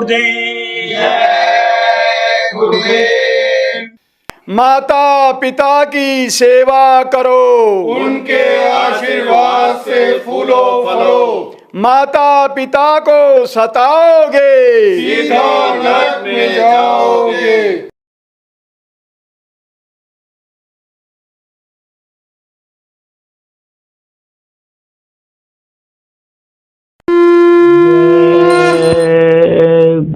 गुरुदेव। जय गुरुदेव। माता पिता की सेवा करो, उनके आशीर्वाद से फूलो फलो। माता पिता को सताओगे, सीधा नरक में जाओगे।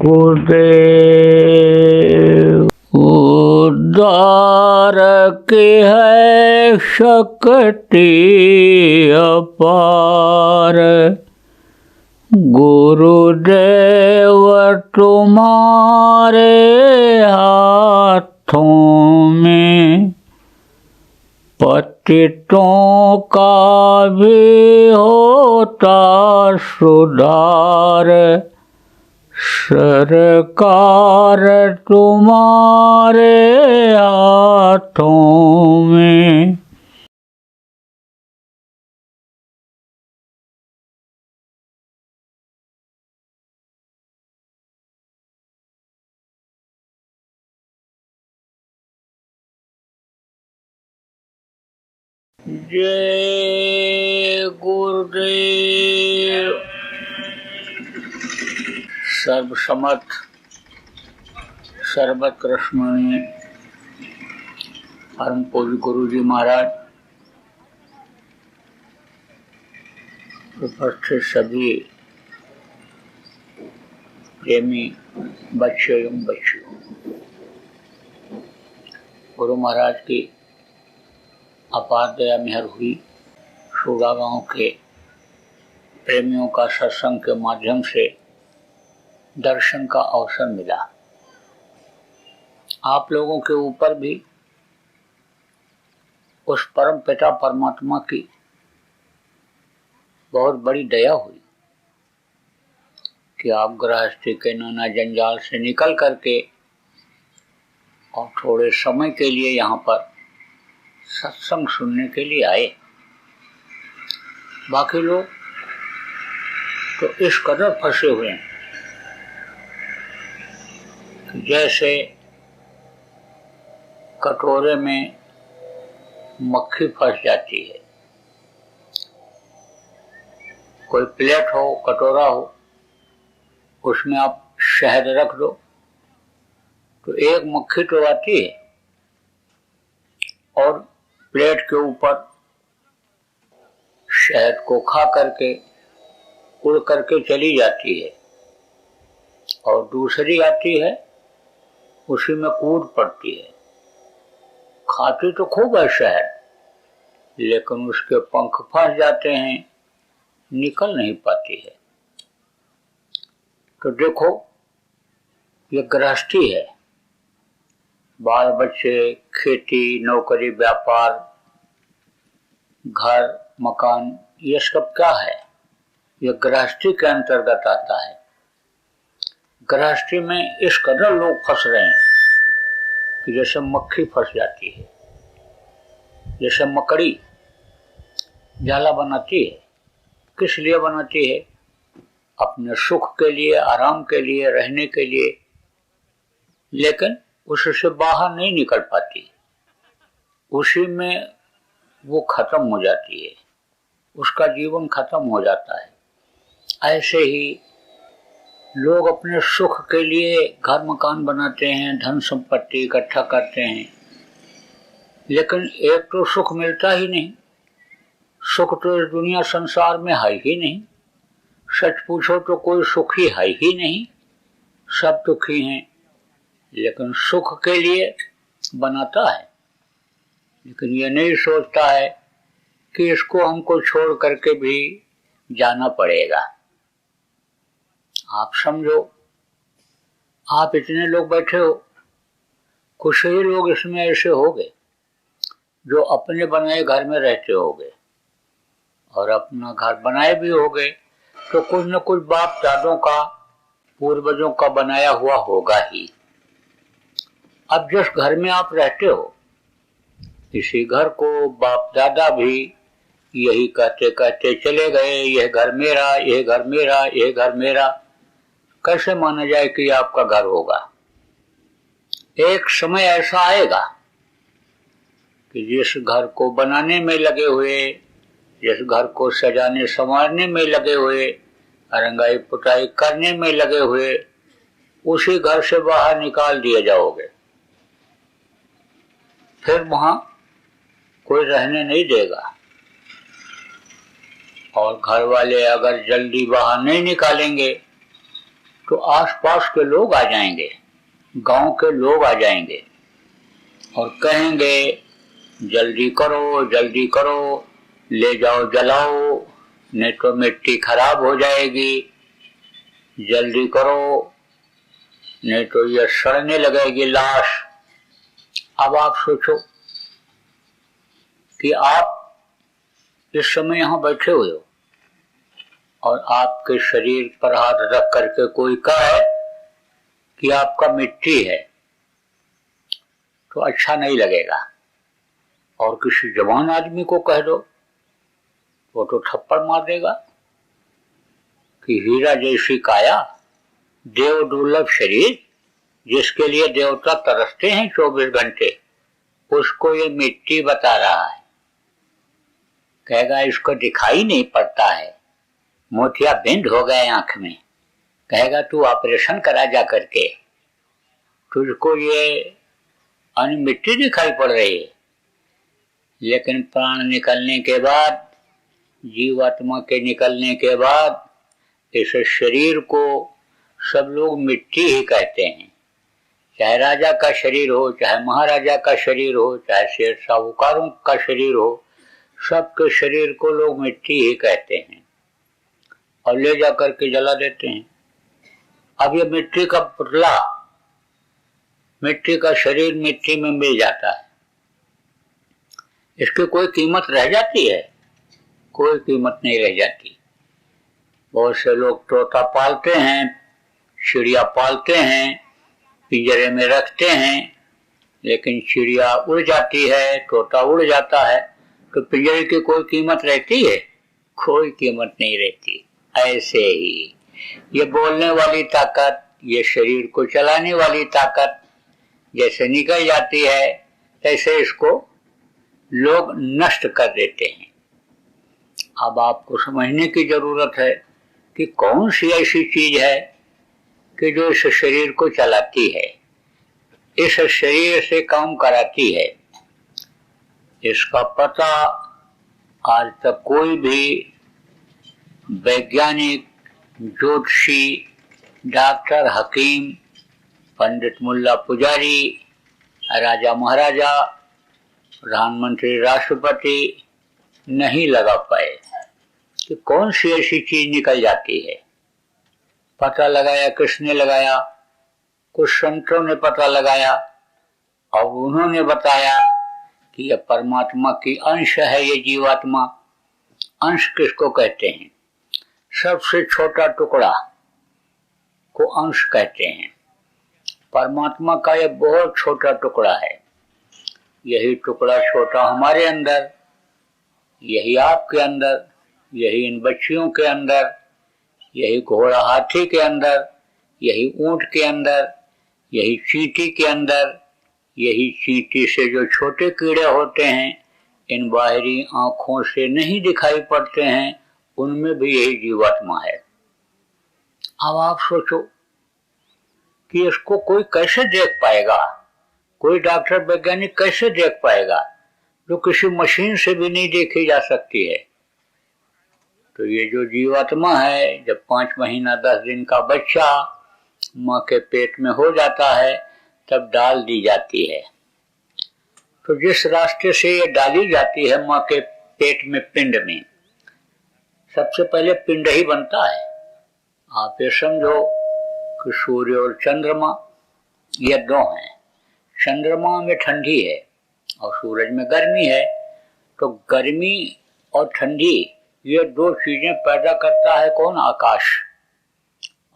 गुरुदेव। उद्धार की है शक्ति अपार, गुरुदेव तुम्हारे हाथों में, पतितों का भी होता सुधार, सरकार तुम्हारे हाथों में। जय गुरुदेव। सर्वसमर्थ सर्वकृष्णमणि परम पूज्य गुरु जी महाराज, उपस्थित सभी प्रेमी बच्चे एवं बच्चियों, गुरु महाराज की अपार दया मेहर हुई। शोगा गांव के प्रेमियों का सत्संग के माध्यम से दर्शन का अवसर मिला। आप लोगों के ऊपर भी उस परम पिता परमात्मा की बहुत बड़ी दया हुई कि आप गृहस्थी के नाना जंजाल से निकल करके और थोड़े समय के लिए यहाँ पर सत्संग सुनने के लिए आए। बाकी लोग तो इस कदर फंसे हुए हैं कि जैसे कटोरे में मक्खी फंस जाती है। कोई प्लेट हो, कटोरा हो, उसमें आप शहद रख दो तो एक मक्खी तो आती है और प्लेट के ऊपर शहद को खा करके उड़ करके चली जाती है, और दूसरी आती है उसी में कूद पड़ती है। खाती तो खूब है शहद, लेकिन उसके पंख फंस जाते हैं, निकल नहीं पाती है। तो देखो, ये गृहस्थी है। बाल बच्चे, खेती, नौकरी, व्यापार, घर, मकान, ये सब क्या है? ये गृहस्थी के अंतर्गत आता है। गृहस्थी में इस कदर लोग फंस रहे हैं कि जैसे मक्खी फंस जाती है, जैसे मकड़ी जाला बनाती है। किस लिए बनाती है? अपने सुख के लिए, आराम के लिए, रहने के लिए, लेकिन उससे बाहर नहीं निकल पाती। उसी में वो खत्म हो जाती है, उसका जीवन खत्म हो जाता है। ऐसे ही लोग अपने सुख के लिए घर मकान बनाते हैं, धन संपत्ति इकट्ठा करते हैं, लेकिन एक तो सुख मिलता ही नहीं। सुख तो इस दुनिया संसार में है ही नहीं। सच पूछो तो कोई सुखी है ही नहीं, सब दुखी हैं। लेकिन सुख के लिए बनाता है, लेकिन ये नहीं सोचता है कि इसको हमको छोड़ करके भी जाना पड़ेगा। आप समझो, आप इतने लोग बैठे हो, कुछ ही लोग इसमें ऐसे होंगे जो अपने बनाए घर में रहते होंगे, और अपना घर बनाए भी होंगे तो कुछ न कुछ बाप दादों का, पूर्वजों का बनाया हुआ होगा ही। अब जिस घर में आप रहते हो, इसी घर को बाप दादा भी यही कहते कहते चले गए, यह घर मेरा, यह घर मेरा, यह घर मेरा। कैसे माना जाए कि ये आपका घर होगा? एक समय ऐसा आएगा कि जिस घर को बनाने में लगे हुए, जिस घर को सजाने संवारने में लगे हुए, रंगाई पुताई करने में लगे हुए, उसी घर से बाहर निकाल दिए जाओगे। फिर वहां कोई रहने नहीं देगा। और घर वाले अगर जल्दी बाहर नहीं निकालेंगे तो आसपास के लोग आ जाएंगे, गांव के लोग आ जाएंगे और कहेंगे जल्दी करो, ले जाओ जलाओ, नहीं तो मिट्टी खराब हो जाएगी, जल्दी करो, नहीं तो यह सड़ने लगेगी लाश। अब आप सोचो कि आप इस समय यहां बैठे हुए हो और आपके शरीर पर हाथ रख करके कोई कहे कि आपका मिट्टी है, तो अच्छा नहीं लगेगा। और किसी जवान आदमी को कह दो, वो तो थप्पड़ मार देगा कि हीरा जैसी काया, देव दुर्लभ शरीर, जिसके लिए देवता तरसते हैं 24 घंटे, उसको ये मिट्टी बता रहा है। कहेगा इसको दिखाई नहीं पड़ता है, मोतिया बिंद हो गए आंख में। कहेगा तू ऑपरेशन करा जा करके, तुझको ये मिट्टी दिखाई पड़ रही है। लेकिन प्राण निकलने के बाद, जीवात्मा के निकलने के बाद, इस शरीर को सब लोग मिट्टी ही कहते हैं। चाहे राजा का शरीर हो, चाहे महाराजा का शरीर हो, चाहे शेर साहूकारों का शरीर हो, सबके शरीर को लोग मिट्टी ही कहते हैं और ले जाकर के जला देते हैं। अब ये मिट्टी का पुतला, मिट्टी का शरीर मिट्टी में मिल जाता है, इसकी कोई कीमत रह जाती है? कोई कीमत नहीं रह जाती। बहुत से लोग तोता पालते हैं, चिड़िया पालते हैं, पिंजरे में रखते हैं, लेकिन चिड़िया उड़ जाती है, तोता उड़ जाता है, तो पिंजरे की कोई कीमत रहती है? कोई कीमत नहीं रहती। ऐसे ही ये बोलने वाली ताकत, ये शरीर को चलाने वाली ताकत जैसे निकल जाती है, तैसे इसको लोग नष्ट कर देते हैं। अब आपको समझने की जरूरत है कि कौन सी ऐसी चीज है कि जो इस शरीर को चलाती है, इस शरीर से काम कराती है। इसका पता आज तक कोई भी वैज्ञानिक, ज्योतिषी, डॉक्टर, हकीम, पंडित, मुल्ला, पुजारी, राजा महाराजा, प्रधानमंत्री, राष्ट्रपति नहीं लगा पाए कि कौन सी ऐसी चीज निकल जाती है। पता लगाया, किसने लगाया? कुछ संतों ने पता लगाया और उन्होंने बताया कि यह परमात्मा की अंश है। ये जीवात्मा, अंश किसको कहते हैं? सबसे छोटा टुकड़ा को अंश कहते हैं। परमात्मा का यह बहुत छोटा टुकड़ा है। यही टुकड़ा छोटा हमारे अंदर, यही आपके अंदर, यही इन बच्चियों के अंदर, यही घोड़ा हाथी के अंदर, यही ऊंट के अंदर, यही चींटी के अंदर, यही चींटी से जो छोटे कीड़े होते हैं, इन बाहरी आंखों से नहीं दिखाई पड़ते हैं, उनमें भी यही जीवात्मा है। अब आप सोचो कि इसको कोई कैसे देख पाएगा? कोई डॉक्टर, वैज्ञानिक कैसे देख पाएगा जो किसी मशीन से भी नहीं देखी जा सकती है? तो ये जो जीवात्मा है, जब 5 महीना 10 दिन का बच्चा माँ के पेट में हो जाता है, तब डाल दी जाती है। तो जिस रास्ते से ये डाली जाती है माँ के पेट में, पिंड में, सबसे पहले पिंड ही बनता है। आप ये समझो कि सूर्य और चंद्रमा ये दो हैं। चंद्रमा में ठंडी है और सूरज में गर्मी है, तो गर्मी और ठंडी ये दो चीजें पैदा करता है कौन? आकाश।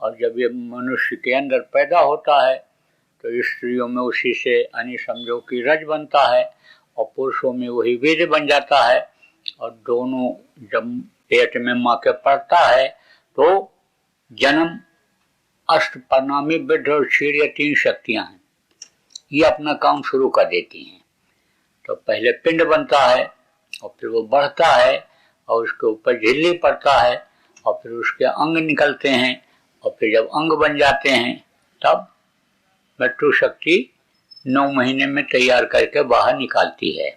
और जब ये मनुष्य के अंदर पैदा होता है तो स्त्रियों में उसी से यानी समझो कि रज बनता है और पुरुषों में वही वीर्य बन जाता है। और दोनों जब पेट में माँ के पड़ता है तो जन्म अष्ट प्रणामी वृद्ध और क्षीर, ये 3 शक्तियां हैं, ये अपना काम शुरू कर देती हैं। तो पहले पिंड बनता है और फिर वो बढ़ता है और उसके ऊपर झिल्ली पड़ता है और फिर उसके अंग निकलते हैं और फिर जब अंग बन जाते हैं तब मृत्यु शक्ति 9 महीने में तैयार करके बाहर निकालती है।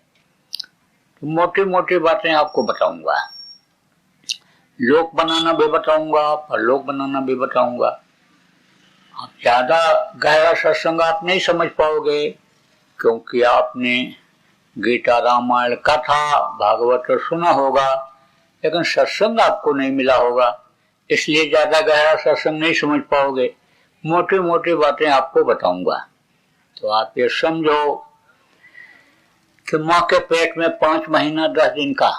तो मोटी मोटी बातें आपको बताऊंगा, लोक बनाना भी बताऊंगा, परलोक बनाना भी बताऊंगा। आप ज्यादा गहरा सत्संग आप नहीं समझ पाओगे, क्योंकि आपने गीता, रामायण, कथा, भागवत तो सुना होगा, लेकिन सत्संग आपको नहीं मिला होगा, इसलिए ज्यादा गहरा सत्संग नहीं समझ पाओगे। मोटी मोटी बातें आपको बताऊंगा। तो आप ये समझो कि माँ के पेट में 5 महीना 10 दिन का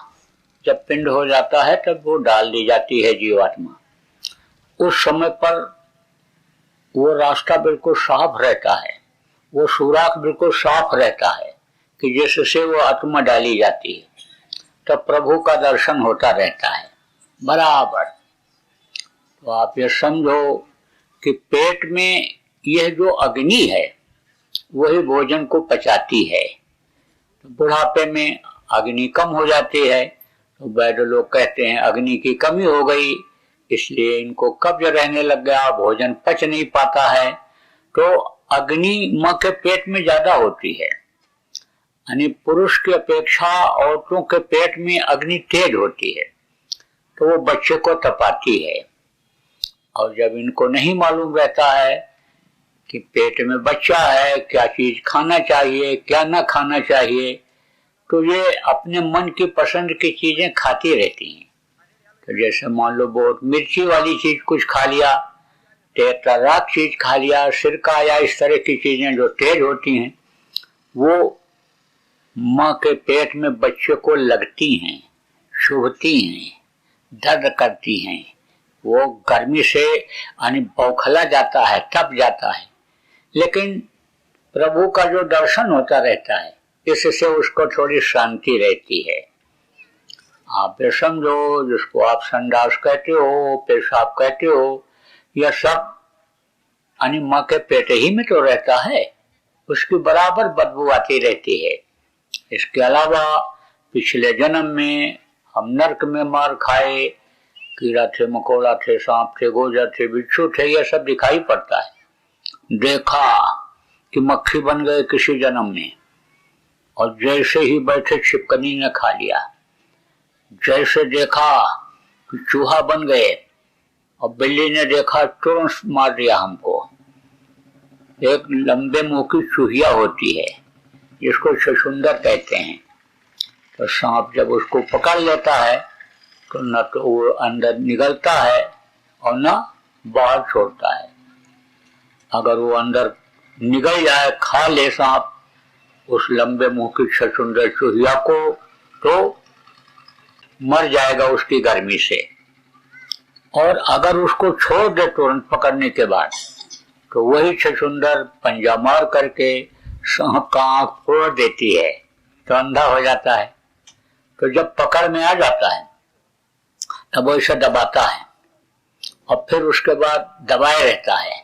जब पिंड हो जाता है तब वो डाल दी जाती है जीवात्मा। उस समय पर वो रास्ता बिल्कुल साफ रहता है, वो सुराख बिल्कुल साफ रहता है कि जिससे वो आत्मा डाली जाती है, तब प्रभु का दर्शन होता रहता है बराबर। तो आप ये समझो कि पेट में यह जो अग्नि है वही भोजन को पचाती है। तो बुढ़ापे में अग्नि कम हो जाती है, तो वैद्य लोग कहते हैं अग्नि की कमी हो गई, इसलिए इनको कब्ज रहने लग गया, भोजन पच नहीं पाता है। तो अग्नि मां के पेट में ज्यादा होती है, यानी पुरुष की अपेक्षा औरतों के पेट में अग्नि तेज होती है, तो वो बच्चे को तपाती है। और जब इनको नहीं मालूम रहता है कि पेट में बच्चा है, क्या चीज खाना चाहिए क्या ना खाना चाहिए, तो ये अपने मन की पसंद की चीजें खाती रहती हैं। तो जैसे मान लो बहुत मिर्ची वाली चीज कुछ खा लिया, तेज चीज खा लिया, सिरका या इस तरह की चीजें जो तेज होती हैं, वो माँ के पेट में बच्चे को लगती हैं, चुभती हैं, दर्द करती हैं, वो गर्मी से यानी बौखला जाता है, तप जाता है। लेकिन प्रभु का जो दर्शन होता रहता है, इससे उसको थोड़ी शांति रहती है। आप ये समझो, जिसको आप संडास कहते हो, पेशाब कहते हो, यह सब यानी माँ के पेट ही में तो रहता है, उसकी बराबर बदबू आती रहती है। इसके अलावा पिछले जन्म में हम नरक में मार खाए, कीड़ा थे, मकोड़ा थे, सांप थे, गोजर थे, बिच्छू थे, यह सब दिखाई पड़ता है। देखा कि मक्खी बन गए किसी जन्म में, और जैसे ही बैठे छिपकली ने खा लिया। जैसे देखा कि चूहा बन गए, और बिल्ली ने देखा तुरंत मार दिया हमको। एक लंबे मुंह की चूहिया होती है जिसको छछूंदर कहते हैं। तो सांप जब उसको पकड़ लेता है तो न तो वो अंदर निगलता है और न बाहर छोड़ता है। अगर वो अंदर निगल जाए, खा ले सांप उस लंबे मुंह की छछूंदर चूहिया को, तो मर जाएगा उसकी गर्मी से। और अगर उसको छोड़ दे तुरंत पकड़ने के बाद, तो वही छछूंदर पंजा मार करके सांप का आंख फोड़ देती है, तो अंधा हो जाता है। तो जब पकड़ में आ जाता है तब वो इसे दबाता है, और फिर उसके बाद दबाए रहता है।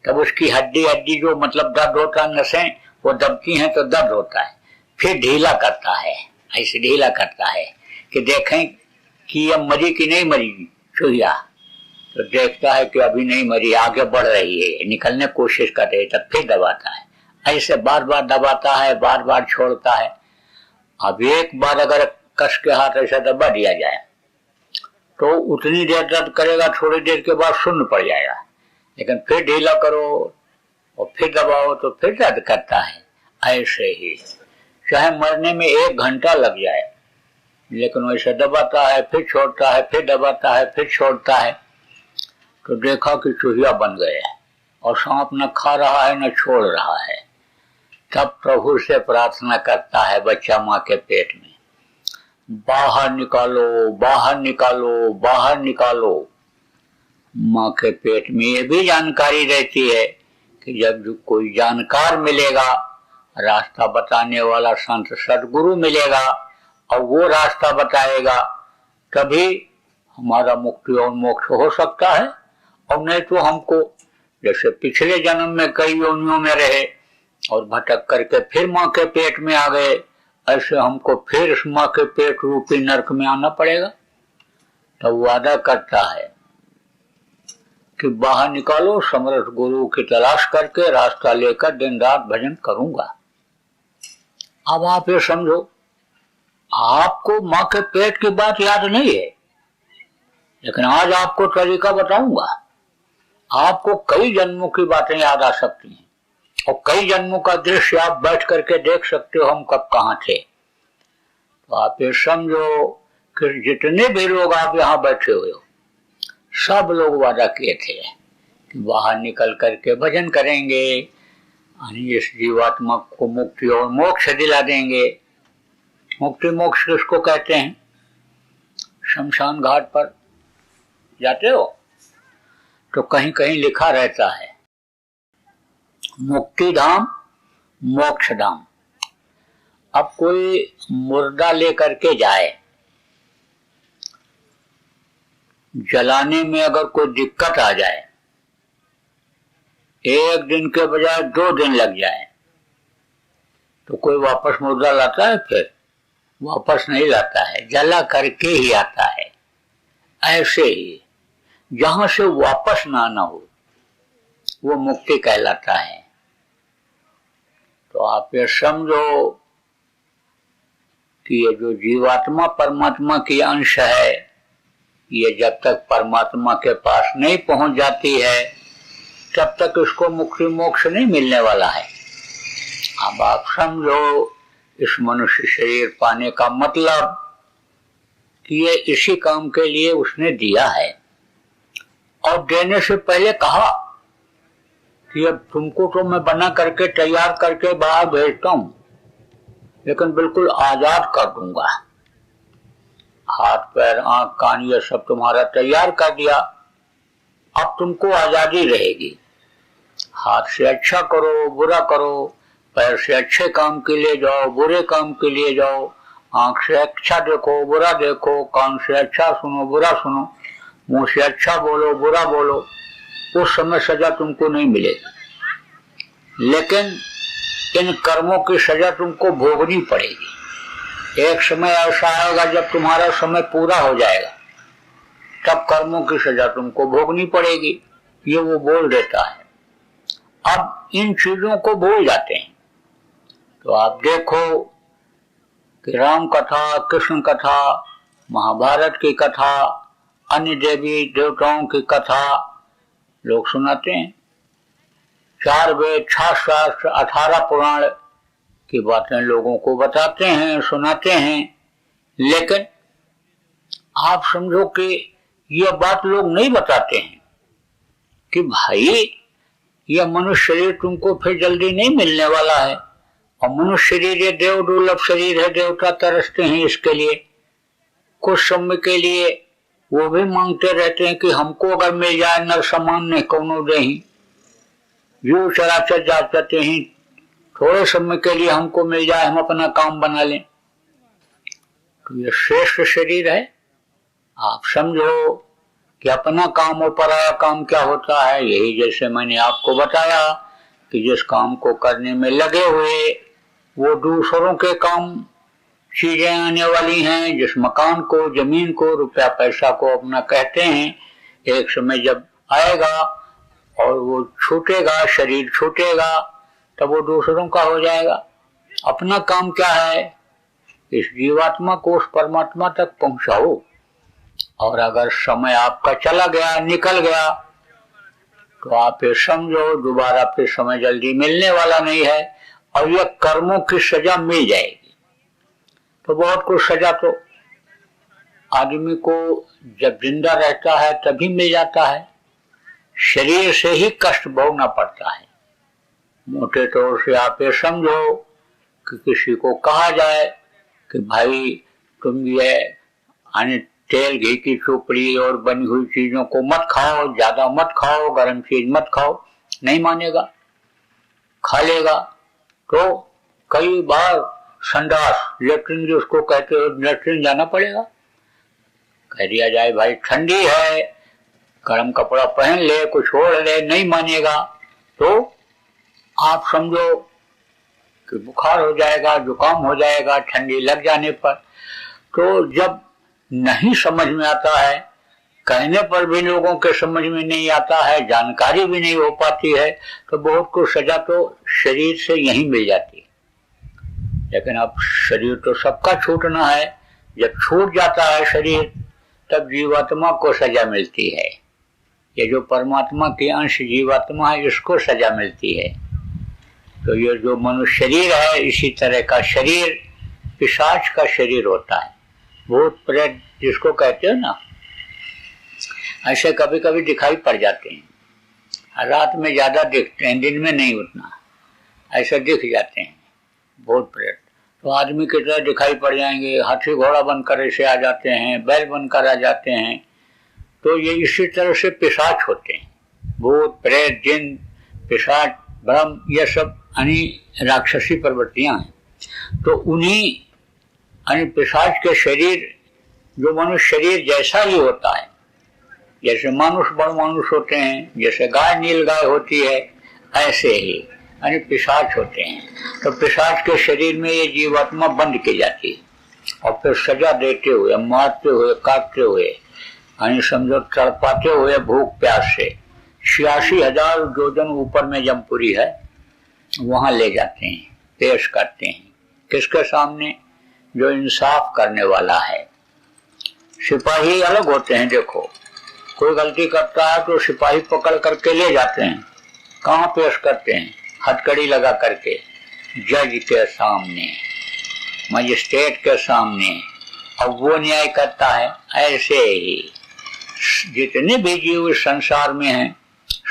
तब उसकी हड्डी हड्डी जो मतलब दर्द होता है, नसें वो दबती हैं तो दर्द होता है। फिर ढीला करता है, ऐसे ढीला करता है कि देखें कि ये मरी कि नहीं मरी चूहिया। तो देखता है कि अभी नहीं मरी, आगे बढ़ रही है, निकलने की कोशिश कर रही है, तब फिर दबाता है। ऐसे बार बार दबाता है, बार बार छोड़ता है। अब एक बार अगर कस के हाथ ऐसा दबा दिया जाए तो उतनी देर दर्द करेगा, थोड़ी देर के बाद शून्य पड़ जाएगा। लेकिन फिर ढीला करो और फिर दबाओ तो फिर दर्द करता है। ऐसे ही चाहे मरने में 1 घंटा लग जाए, लेकिन वैसे दबाता है, फिर छोड़ता है, फिर दबाता है, फिर छोड़ता है। तो देखा कि चूहिया बन गए और सांप न खा रहा है न छोड़ रहा है। तब प्रभु से प्रार्थना करता है बच्चा माँ के पेट में, बाहर निकालो, बाहर निकालो, बाहर निकालो। माँ के पेट में ये भी जानकारी रहती है कि जब कोई जानकार मिलेगा, रास्ता बताने वाला संत सदगुरु मिलेगा और वो रास्ता बताएगा, तभी हमारा मुक्ति और मोक्ष हो सकता है। और नहीं तो हमको जैसे पिछले जन्म में कई योनियों में रहे और भटक करके फिर माँ के पेट में आ गए, ऐसे हमको फिर इस माँ के पेट रूपी नरक में आना पड़ेगा। तो वादा करता है कि बाहर निकालो, समर्थ गुरु की तलाश करके रास्ता लेकर दिन रात भजन करूंगा। अब आप ये समझो, आपको माँ के पेट की बात याद नहीं है, लेकिन आज आपको तरीका बताऊंगा। आपको कई जन्मों की बातें याद आ सकती हैं और कई जन्मों का दृश्य आप बैठ करके देख सकते हो हम कब कहाँ थे। तो आप ये समझो कि जितने भी लोग आप यहाँ बैठे हुए हो, सब लोग वादा किए थे कि बाहर निकल करके भजन करेंगे, इस जीवात्मा को मुक्ति और मोक्ष दिला देंगे। मुक्ति मोक्ष किसको कहते हैं? शमशान घाट पर जाते हो तो कहीं कहीं लिखा रहता है मुक्ति धाम मोक्ष धाम। अब कोई मुर्दा लेकर के जाए, जलाने में अगर कोई दिक्कत आ जाए, एक दिन के बजाय 2 दिन लग जाए, तो कोई वापस मुर्दा लाता है? फिर वापस नहीं लाता है, जला करके ही आता है। ऐसे ही जहां से वापस ना आना हो वो मुक्ति कहलाता है। तो आप ये समझो कि ये जो जीवात्मा परमात्मा की अंश है, ये जब तक परमात्मा के पास नहीं पहुंच जाती है तब तक इसको मुक्ति मोक्ष नहीं मिलने वाला है। अब आप समझो इस मनुष्य शरीर पाने का मतलब कि ये इसी काम के लिए उसने दिया है, और देने से पहले कहा कि अब तुमको तो मैं बना करके तैयार करके बाहर भेजता हूं, लेकिन बिल्कुल आजाद कर दूंगा। हाथ पैर आंख कान ये सब तुम्हारा तैयार कर दिया, अब तुमको आजादी रहेगी। हाथ से अच्छा करो बुरा करो, पैर से अच्छे काम के लिए जाओ बुरे काम के लिए जाओ, आंख से अच्छा देखो बुरा देखो, कान से अच्छा सुनो बुरा सुनो, मुंह से अच्छा बोलो बुरा बोलो। उस समय सजा तुमको नहीं मिलेगी, लेकिन इन कर्मों की सजा तुमको भोगनी पड़ेगी। एक समय ऐसा आएगा जब तुम्हारा समय पूरा हो जाएगा, तब कर्मों की सजा तुमको भोगनी पड़ेगी। ये वो बोल देता है। अब इन चीजों को भूल जाते हैं। तो आप देखो कि राम कथा, कृष्ण कथा, महाभारत की कथा, अन्य देवी देवताओं की कथा लोग सुनाते हैं। 4 वेद 6 शास्त्र 18 पुराण की बातें लोगों को बताते हैं सुनाते हैं, लेकिन आप समझो कि यह बात लोग नहीं बताते हैं कि भाई यह मनुष्य शरीर तुमको फिर जल्दी नहीं मिलने वाला है, और मनुष्य शरीर ये देव दुर्लभ शरीर है, देवता तरसते हैं इसके लिए। कुछ समय के लिए वो भी मांगते रहते हैं कि हमको अगर मिल जाए नर समान ने कौनो देही, जीव चराचर जाते हैं, थोड़े समय के लिए हमको मिल जाए, हम अपना काम बना लें। तो ये श्रेष्ठ शरीर है। आप समझो कि अपना काम और पराया काम क्या होता है। यही जैसे मैंने आपको बताया कि जिस काम को करने में लगे हुए वो दूसरों के काम चीजें आने वाली हैं, जिस मकान को जमीन को रुपया पैसा को अपना कहते हैं, एक समय जब आएगा और वो छूटेगा, शरीर छूटेगा, तब वो दूसरों का हो जाएगा। अपना काम क्या है? इस जीवात्मा को उस परमात्मा तक पहुंचाओ। और अगर समय आपका चला गया निकल गया तो आप ये समझो दोबारा फिर समय जल्दी मिलने वाला नहीं है, और यह कर्मों की सजा मिल जाएगी। तो बहुत कुछ सजा तो आदमी को जब जिंदा रहता है तभी मिल जाता है, शरीर से ही कष्ट भोगना पड़ता है। मोटे तौर से आप ये समझो कि किसी को कहा जाए कि भाई तुम ये तेल घी की चोपड़ी और बनी हुई चीजों को मत खाओ, ज्यादा मत खाओ, गर्म चीज मत खाओ, नहीं मानेगा, खा लेगा। तो कई बार संडास लेटरिन जिसको कहते हो, लेटरिन जाना पड़ेगा। कह दिया जाए भाई ठंडी है गर्म कपड़ा पहन ले, कुछ ओढ़ ले, नहीं मानेगा तो आप समझो कि बुखार हो जाएगा, जुकाम हो जाएगा ठंडी लग जाने पर। तो जब नहीं समझ में आता है, कहने पर भी लोगों के समझ में नहीं आता है, जानकारी भी नहीं हो पाती है, तो बहुत को सजा तो शरीर से यही मिल जाती है। लेकिन अब शरीर तो सबका छूटना है, जब छूट जाता है शरीर तब जीवात्मा को सजा मिलती है। ये जो परमात्मा के अंश जीवात्मा है, इसको सजा मिलती है। तो ये जो मनुष्य शरीर है, इसी तरह का शरीर पिशाच का शरीर होता है, भूत प्रेत जिसको कहते हो ना, ऐसे कभी कभी दिखाई पड़ जाते हैं। रात में ज्यादा दिखते हैं, दिन में नहीं उतना, ऐसे दिख जाते हैं भूत प्रेत। तो आदमी की तरह दिखाई पड़ जाएंगे, हाथी घोड़ा बनकर ऐसे आ जाते हैं, बैल बनकर आ जाते हैं। तो ये इसी तरह से पिशाच होते हैं, भूत प्रेत जिन पिशाच ब्रह्म, ये सब यानी राक्षसी प्रवृत्तियां हैं। तो उन्हीं यानी पिशाच के शरीर जो मनुष्य शरीर जैसा ही होता है, जैसे मनुष्य बड़ मनुष्य होते हैं, जैसे गाय नील गाय होती है, ऐसे ही यानी पिशाच होते हैं। तो पिशाच के शरीर में ये जीवात्मा बंद की जाती है और फिर सजा देते हुए, मारते हुए, काटते हुए, यानी समझो तड़पाते हुए भूख प्यास से 86,000 योजन ऊपर में जमपुरी है, वहां ले जाते हैं, पेश करते हैं। किसके सामने? जो इंसाफ करने वाला है। सिपाही अलग होते हैं। देखो, कोई गलती करता है तो सिपाही पकड़ करके ले जाते हैं, कहाँ पेश करते हैं? हथकड़ी लगा करके जज के सामने, मजिस्ट्रेट के सामने। अब वो न्याय करता है। ऐसे ही जितने भी जीव इस संसार में हैं,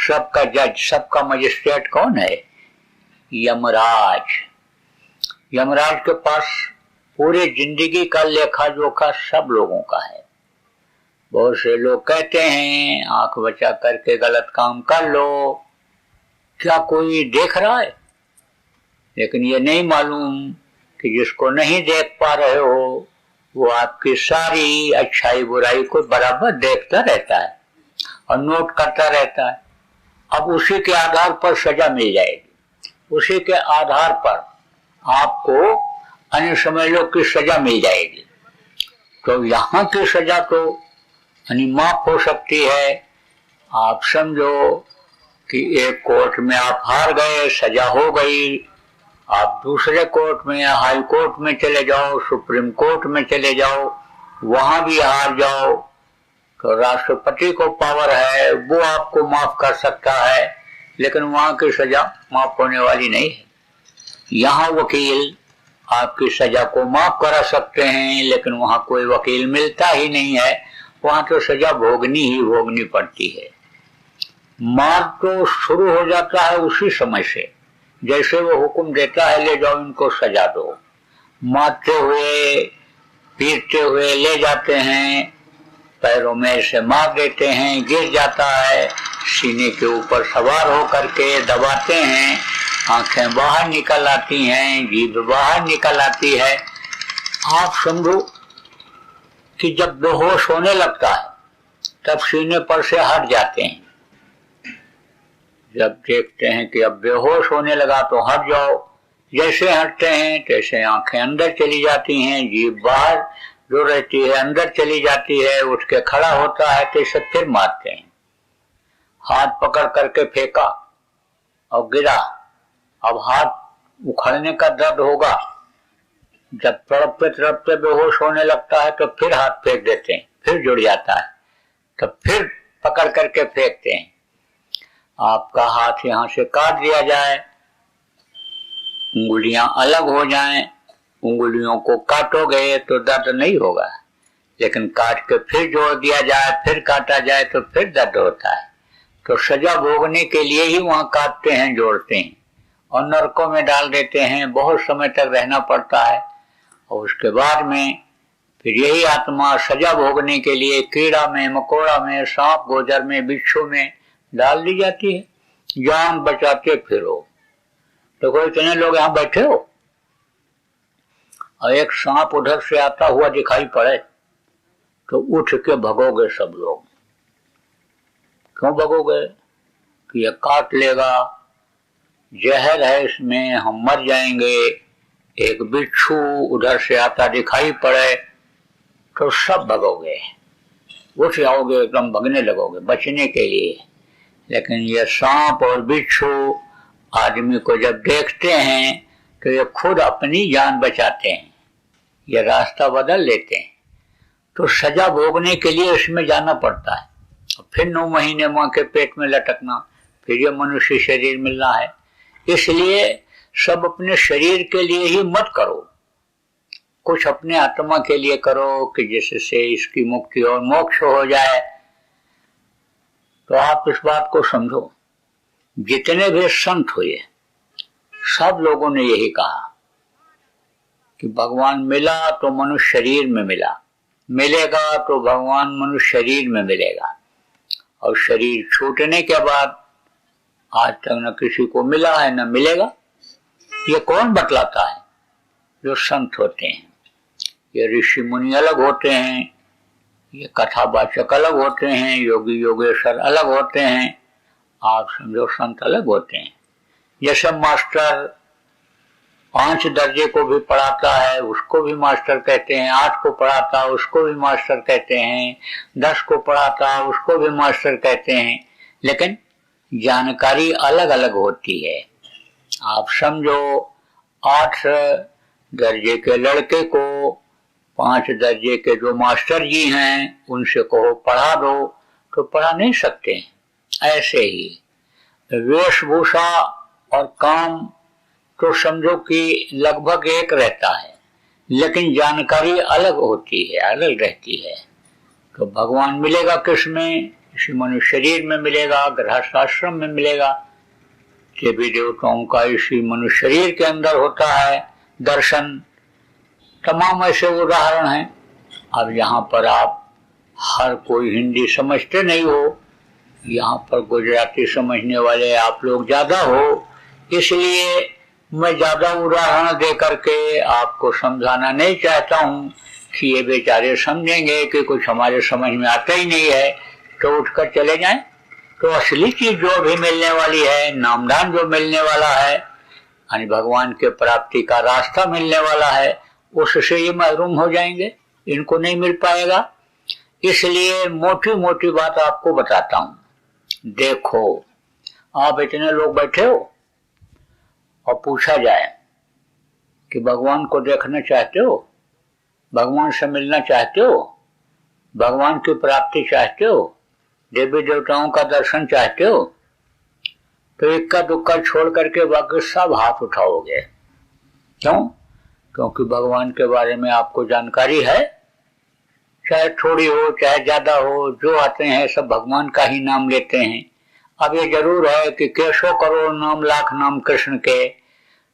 सबका जज, सबका मजिस्ट्रेट कौन है? यमराज। यमराज के पास पूरी जिंदगी का लेखा जोखा सब लोगों का है। बहुत से लोग कहते हैं आंख बचा करके गलत काम कर लो, क्या कोई देख रहा है? लेकिन ये नहीं मालूम कि जिसको नहीं देख पा रहे हो वो आपकी सारी अच्छाई बुराई को बराबर देखता रहता है और नोट करता रहता है। अब उसी के आधार पर सजा मिल जाएगी, उसी के आधार पर आपको अन्य समझ लो कि सजा मिल जाएगी। तो यहाँ की सजा तो माफ हो सकती है। आप समझो कि एक कोर्ट में आप हार गए, सजा हो गई, आप दूसरे कोर्ट में, हाई कोर्ट में चले जाओ, सुप्रीम कोर्ट में चले जाओ, वहां भी हार जाओ तो राष्ट्रपति को पावर है, वो आपको माफ कर सकता है, लेकिन वहां की सजा माफ होने वाली नहीं है। यहाँ वकील आपकी सजा को माफ करा सकते हैं, लेकिन वहां कोई वकील मिलता ही नहीं है, वहां तो सजा भोगनी ही भोगनी पड़ती है। मार तो शुरू हो जाता है उसी समय से, जैसे वो हुक्म देता है ले जाओ इनको सजा दो। मारते हुए पीटते हुए ले जाते हैं, पैरों में से मार देते हैं, गिर जाता है, सीने के ऊपर सवार होकर के दबाते हैं, आंखें बाहर निकल आती हैं, जीभ बाहर निकल आती है। आप समझो कि जब बेहोश होने लगता है तब सीने पर से हट जाते हैं। जब देखते हैं कि अब बेहोश होने लगा तो हट जाओ, जैसे हटते हैं तैसे आंखें अंदर चली जाती हैं, जीभ बाहर जो रहती है अंदर चली जाती है, उठ के खड़ा होता है तो इसे फिर मारते हैं। हाथ पकड़ करके फेंका और गिरा, अब हाथ उखड़ने का दर्द होगा। जब तड़पते बेहोश होने लगता है तो फिर हाथ फेंक देते हैं, फिर जुड़ जाता है तो फिर पकड़ करके फेंकते हैं। आपका हाथ यहां से काट दिया जाए, उंगलियां अलग हो जाएं, उंगलियों को काटोगे तो दर्द नहीं होगा, लेकिन काट के फिर जोड़ दिया जाए, फिर काटा जाए तो फिर दर्द होता है। तो सजा भोगने के लिए ही वहां काटते हैं, जोड़ते हैं और नरकों में डाल देते हैं, बहुत समय तक रहना पड़ता है। और उसके बाद में फिर यही आत्मा सजा भोगने के लिए कीड़ा में, मकोड़ा में, सांप गोजर में, बिच्छू में डाल दी जाती है। जान बचाते फिरो। तो कोई इतने लोग यहाँ बैठे हो और एक सांप उधर से आता हुआ दिखाई पड़े तो उठ के भगोगे सब लोग। क्यों भगोगे? कि ये काट लेगा, जहर है इसमें, हम मर जाएंगे, एक बिच्छू उधर से आता दिखाई पड़े तो सब भगोगे, उठ जाओगे, एकदम भगने लगोगे बचने के लिए। लेकिन ये सांप और बिच्छू आदमी को जब देखते हैं तो ये खुद अपनी जान बचाते हैं, ये रास्ता बदल लेते हैं। तो सजा भोगने के लिए इसमें जाना पड़ता है, फिर 9 महीने मां के पेट में लटकना, फिर ये मनुष्य शरीर मिलना है। इसलिए सब अपने शरीर के लिए ही मत करो, कुछ अपने आत्मा के लिए करो कि जिससे इसकी मुक्ति और मोक्ष हो जाए। तो आप इस बात को समझो, जितने भी संत हुए सब लोगों ने यही कहा कि भगवान मिला तो मनुष्य शरीर में मिला, मिलेगा तो भगवान मनुष्य शरीर में मिलेगा, और शरीर छूटने के बाद आज तक न किसी को मिला है न मिलेगा। ये कौन बतलाता है? जो संत होते हैं। ये ऋषि मुनि अलग होते हैं, ये कथावाचक अलग होते हैं, योगी योगेश्वर अलग होते हैं, आप समझो संत अलग होते हैं। जैसे मास्टर 5 दर्जे को भी पढ़ाता है उसको भी मास्टर कहते हैं, 8 को पढ़ाता है उसको भी मास्टर कहते हैं, 10 को पढ़ाता है उसको भी मास्टर कहते हैं, लेकिन जानकारी अलग अलग होती है। आप समझो 8 दर्जे के लड़के को 5 दर्जे के जो मास्टर जी हैं उनसे कहो पढ़ा दो तो पढ़ा नहीं सकते। ऐसे ही वेशभूषा और काम तो समझो कि लगभग एक रहता है, लेकिन जानकारी अलग होती है, अलग रहती है। तो भगवान मिलेगा किस में? इसी मनुष्य शरीर में मिलेगा, गृहस्थ आश्रम में मिलेगा, देवी देवताओं का इसी मनुष्य शरीर के अंदर होता है दर्शन। तमाम ऐसे उदाहरण हैं। अब यहाँ पर आप हर कोई हिंदी समझते नहीं हो, यहाँ पर गुजराती समझने वाले आप लोग ज्यादा हो, इसलिए मैं ज्यादा उदाहरण दे करके आपको समझाना नहीं चाहता हूँ कि ये बेचारे समझेंगे कि कुछ हमारे समझ में आता ही नहीं है तो उठकर चले जाएं। तो असली चीज जो भी मिलने वाली है, नामदान जो मिलने वाला है, यानी भगवान के प्राप्ति का रास्ता मिलने वाला है, उससे ये महरूम हो जाएंगे, इनको नहीं मिल पाएगा। इसलिए मोटी मोटी बात आपको बताता हूँ। देखो, आप इतने लोग बैठे हो और पूछा जाए कि भगवान को देखना चाहते हो, भगवान से मिलना चाहते हो, भगवान की प्राप्ति चाहते हो, देवी देवताओं का दर्शन चाहते हो, तो इक्का दुक्का छोड़ करके बाकी सब हाथ उठाओगे। क्यों? क्योंकि भगवान के बारे में आपको जानकारी है, चाहे थोड़ी हो चाहे ज्यादा हो, जो आते हैं सब भगवान का ही नाम लेते हैं। अब ये जरूर है कि कैसो करो नाम लाख नाम कृष्ण के,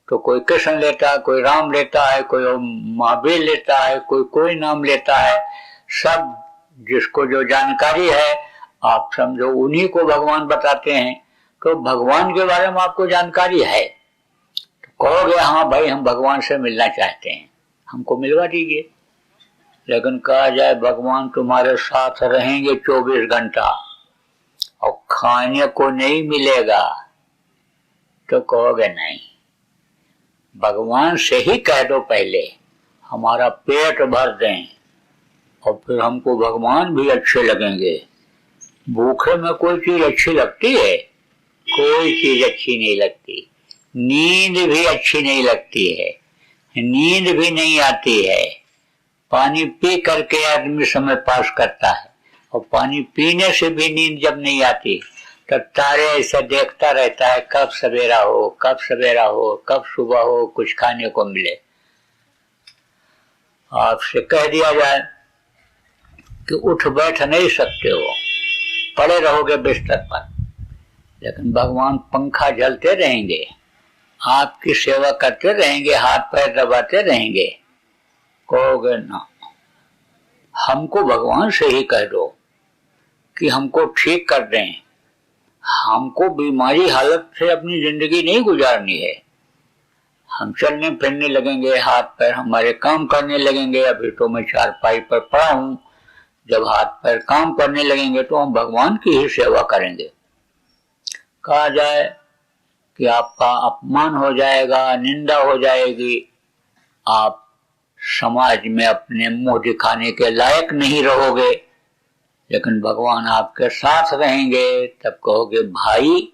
तो कोई कृष्ण लेता है, कोई राम लेता है, कोई महावीर लेता है, कोई नाम लेता है। सब जिसको जो जानकारी है आप समझो उन्हीं को भगवान बताते हैं। तो भगवान के बारे में आपको जानकारी है तो कहोगे हाँ भाई हम भगवान से मिलना चाहते हैं, हमको मिलवा दीजिए। लेकिन कहा जाए भगवान तुम्हारे साथ रहेंगे 24 घंटा और खाने को नहीं मिलेगा, तो कहोगे नहीं। भगवान से ही कह दो पहले हमारा पेट भर दें और फिर हमको भगवान भी अच्छे लगेंगे। भूखे में कोई चीज अच्छी लगती है? कोई चीज अच्छी नहीं लगती। नींद भी अच्छी नहीं लगती है, नींद भी नहीं आती है। पानी पी करके आदमी समय पास करता है, और पानी पीने से भी नींद जब नहीं आती तब तारे ऐसा देखता रहता है कब सवेरा हो, कब सवेरा हो, कब सुबह हो, कुछ खाने को मिले। आपसे कह दिया जाए कि उठ बैठ नहीं सकते हो, पड़े रहोगे बिस्तर पर, लेकिन भगवान पंखा झलते रहेंगे, आपकी सेवा करते रहेंगे, हाथ पैर दबाते रहेंगे। कहोगे ना, हमको भगवान से ही कह दो कि हमको ठीक कर दें, हमको बीमारी हालत से अपनी जिंदगी नहीं गुजारनी है। हम चलने फिरने लगेंगे, हाथ पैर हमारे काम करने लगेंगे। अभी तो मैं चारपाई पर पड़ा हूँ, जब हाथ पैर काम करने लगेंगे तो हम भगवान की ही सेवा करेंगे। कहा जाए कि आपका अपमान हो जाएगा, निंदा हो जाएगी, आप समाज में अपने मुंह दिखाने के लायक नहीं रहोगे, लेकिन भगवान आपके साथ रहेंगे, तब कहोगे भाई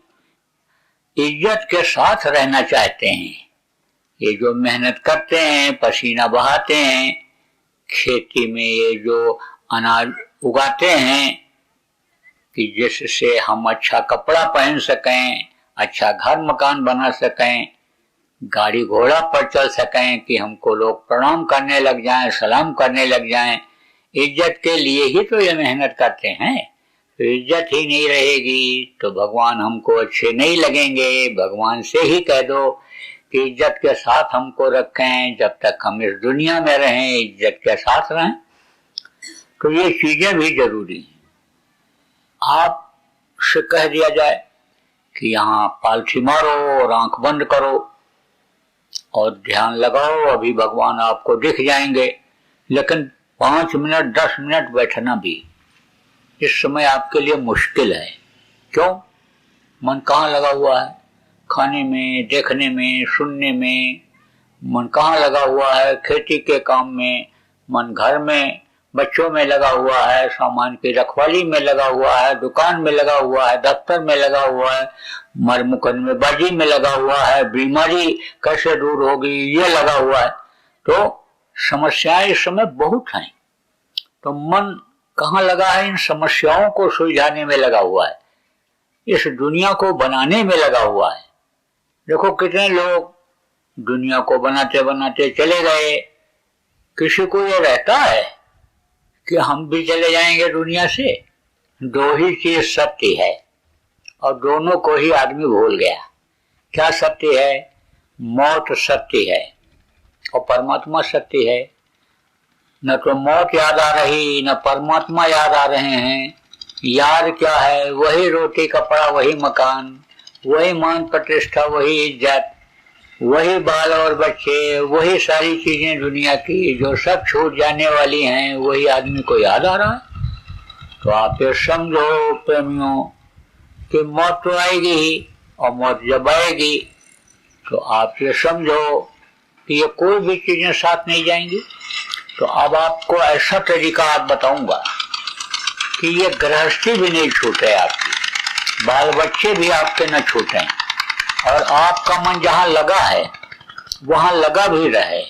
इज्जत के साथ रहना चाहते हैं। ये जो मेहनत करते हैं, पसीना बहाते हैं, खेती में ये जो अनाज उगाते हैं कि जिससे हम अच्छा कपड़ा पहन सकें, अच्छा घर मकान बना सकें, गाड़ी घोड़ा पर चल सकें, कि हमको लोग प्रणाम करने लग जाएं, सलाम करने लग जाएं, इज्जत के लिए ही तो ये मेहनत करते हैं। तो इज्जत ही नहीं रहेगी तो भगवान हमको अच्छे नहीं लगेंगे। भगवान से ही कह दो कि इज्जत के साथ हमको रखें, जब तक हम इस दुनिया में रहें इज्जत के साथ रहें। तो ये चीजें भी जरूरी हैं। आपसे कह दिया जाए कि यहाँ पालथी मारो और आंख बंद करो और ध्यान लगाओ, अभी भगवान आपको दिख जाएंगे, लेकिन 5 मिनट 10 मिनट बैठना भी इस समय आपके लिए मुश्किल है। क्यों? मन कहाँ लगा हुआ है? खाने में, देखने में, सुनने में। मन कहाँ लगा हुआ है? खेती के काम में। मन घर में बच्चों में लगा हुआ है, सामान की रखवाली में लगा हुआ है, दुकान में लगा हुआ है, दफ्तर में लगा हुआ है, मर मुकदमेबाजी में लगा हुआ है, बीमारी कैसे दूर होगी ये लगा हुआ है। तो समस्याएं इस समय बहुत हैं। तो मन कहाँ लगा है? इन समस्याओं को सुलझाने में लगा हुआ है, इस दुनिया को बनाने में लगा हुआ है। देखो कितने लोग दुनिया को बनाते बनाते चले गए। किसी को ये रहता है कि हम भी चले जाएंगे दुनिया से? दो ही चीज सत्य है और दोनों को ही आदमी भूल गया। क्या सत्य है? मौत सत्य है और परमात्मा सत्य है। न तो मौत याद आ रही, न परमात्मा याद आ रहे हैं। याद क्या है? वही रोटी कपड़ा, वही मकान, वही मान प्रतिष्ठा, वही इज्जत, वही बाल और बच्चे, वही सारी चीजें दुनिया की जो सब छूट जाने वाली हैं, वही आदमी को याद आ रहा है। तो आप ये समझो प्रेमियों कि मौत तो आएगी ही, और मौत जब आएगी तो आप ये समझो कि ये कोई भी चीजें साथ नहीं जाएंगी। तो अब आपको ऐसा तरीका आप बताऊंगा कि ये गृहस्थी भी नहीं छूटे आपकी, बाल बच्चे भी आपके न छूटे, और आपका मन जहां लगा है वहां लगा भी रहे,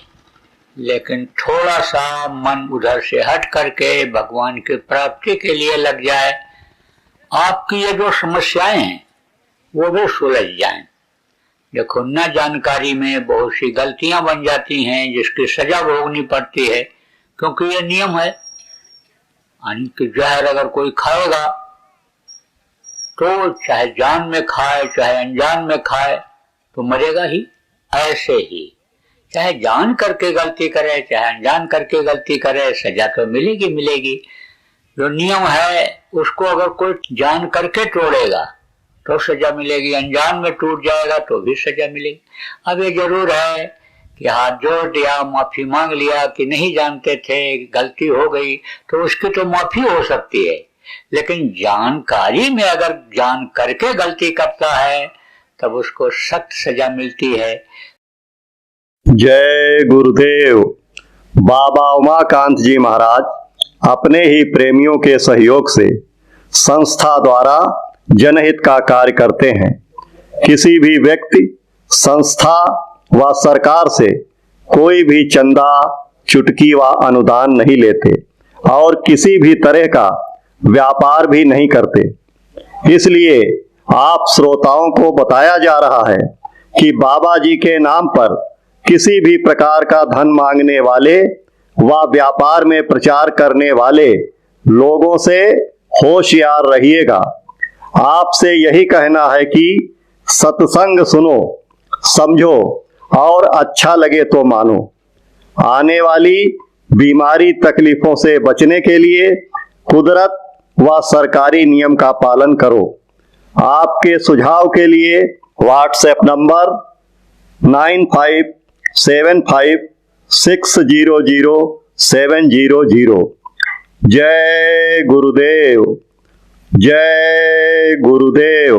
लेकिन थोड़ा सा मन उधर से हट करके भगवान की प्राप्ति के लिए लग जाए। आपकी ये जो समस्याएं हैं वो भी सुलझ जाएं। देखो न जानकारी में बहुत सी गलतियां बन जाती हैं जिसकी सजा भोगनी पड़ती है, क्योंकि ये नियम है। यानी कि जहर अगर कोई खाएगा तो चाहे जान में खाए चाहे अनजान में खाए तो मरेगा ही। ऐसे ही चाहे जान करके गलती करे चाहे अनजान करके गलती करे, सजा तो मिलेगी मिलेगी। जो नियम है उसको अगर कोई जान करके तोड़ेगा तो सजा मिलेगी, अनजान में टूट जाएगा तो भी सजा मिलेगी। अब ये जरूर है कि हाथ जोड़ दिया, माफी मांग लिया कि नहीं जानते थे, गलती हो गई, तो उसकी तो माफी हो सकती है, लेकिन जानकारी में अगर जान करके गलती करता है तब उसको सख्त सजा मिलती है। जय गुरुदेव। बाबा उमाकांत जी महाराज अपने ही प्रेमियों के सहयोग से संस्था द्वारा जनहित का कार्य करते हैं। किसी भी व्यक्ति, संस्था व सरकार से कोई भी चंदा, चुटकी व अनुदान नहीं लेते और किसी भी तरह का व्यापार भी नहीं करते। इसलिए आप श्रोताओं को बताया जा रहा है कि बाबा जी के नाम पर किसी भी प्रकार का धन मांगने वाले व व्यापार में प्रचार करने वाले लोगों से होशियार रहिएगा। आपसे यही कहना है कि सत्संग सुनो, समझो और अच्छा लगे तो मानो। आने वाली बीमारी तकलीफों से बचने के लिए कुदरत व सरकारी नियम का पालन करो। आपके सुझाव के लिए व्हाट्सएप नंबर 9575600700 जय गुरुदेव, जय गुरुदेव।